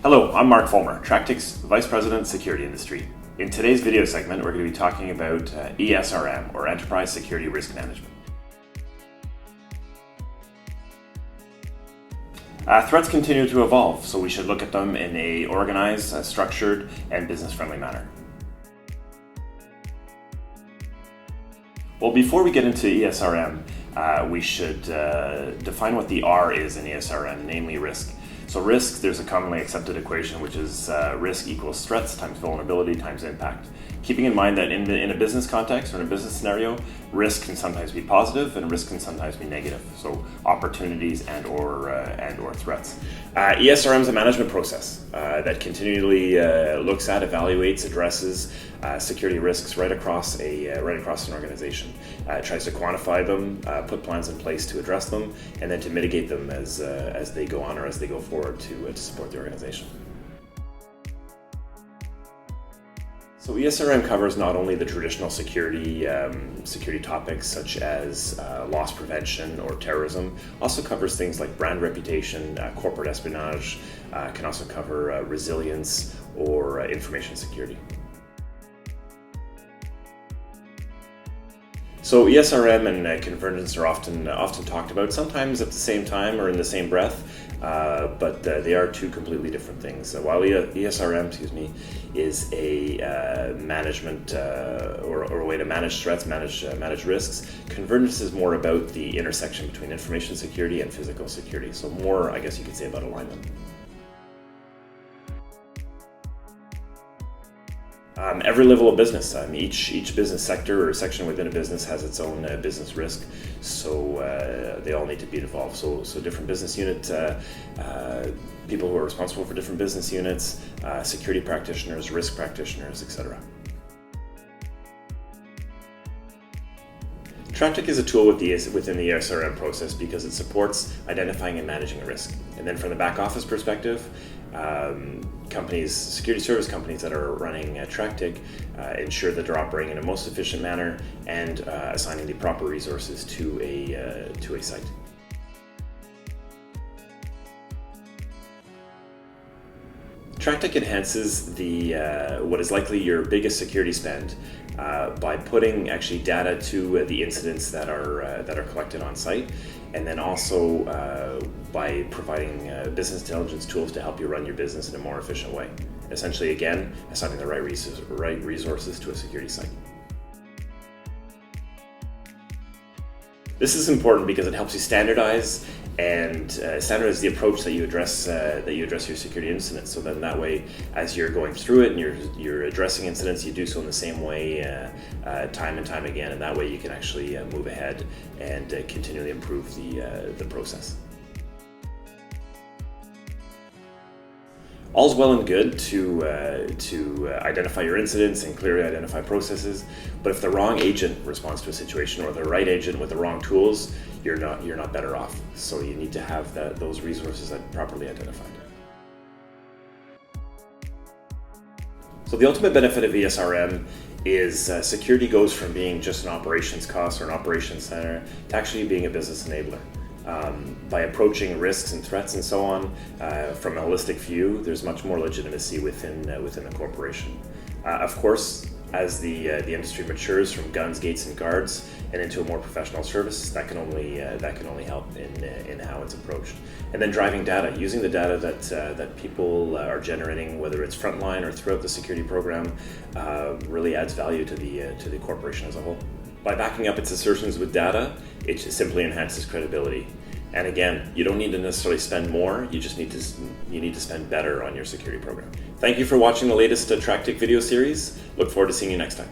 Hello, I'm Mark Folmer, TrackTik's Vice President, Security Industry. In today's video segment, we're going to be talking about ESRM, or Enterprise Security Risk Management. Threats continue to evolve, so we should look at them in an organized, structured, and business-friendly manner. Well, before we get into ESRM, we should define what the R is in ESRM, namely risk. So risk, there's a commonly accepted equation, which is risk equals threats times vulnerability times impact. Keeping in mind that in a business context or in a business scenario, risk can sometimes be positive and risk can sometimes be negative. So opportunities and or threats. ESRM is a management process that continually looks at, evaluates, addresses security risks right across an organization. It tries to quantify them, put plans in place to address them, and then to mitigate them as they go on or as they go forward to support the organization. So ESRM covers not only the traditional security topics such as loss prevention or terrorism, also covers things like brand reputation, corporate espionage, can also cover resilience or information security. So ESRM and convergence are often talked about, sometimes at the same time or in the same breath, but they are two completely different things. While ESRM, is a management or a way to manage threats, manage risks, convergence is more about the intersection between information security and physical security. So more, I guess you could say, about alignment. Every level of business, each business sector or section within a business has its own business risk, so they all need to be involved. So different business unit people who are responsible for different business units, security practitioners, risk practitioners, etc. TrackTik is a tool within the ESRM process because it supports identifying and managing risk. And then from the back office perspective, security service companies that are running TrackTik ensure that they're operating in a most efficient manner and assigning the proper resources to a site. TrackTik enhances what is likely your biggest security spend by putting actually data to the incidents that are collected on site, and then also by providing business intelligence tools to help you run your business in a more efficient way. Essentially, again, assigning the right resources to a security site. This is important because it helps you standardize the approach that you address your security incidents. So then that way, as you're going through it and you're addressing incidents, you do so in the same way time and time again, and that way you can actually move ahead and continually improve the process. All's well and good to identify your incidents and clearly identify processes, but if the wrong agent responds to a situation or the right agent with the wrong tools, you're not better off. So you need to have those resources properly identified. So the ultimate benefit of ESRM is security goes from being just an operations cost or an operations center to actually being a business enabler. By approaching risks and threats and so on from a holistic view, there's much more legitimacy within the corporation. Of course, as the industry matures from guns, gates, and guards and into a more professional service, that can only help in how it's approached. And then driving data, using the data that people are generating, whether it's frontline or throughout the security program, really adds value to the corporation as a whole. By backing up its assertions with data, it simply enhances credibility. And again, you don't need to necessarily spend more, you need to spend better on your security program. Thank you for watching the latest TrackTik video series. Look forward to seeing you next time.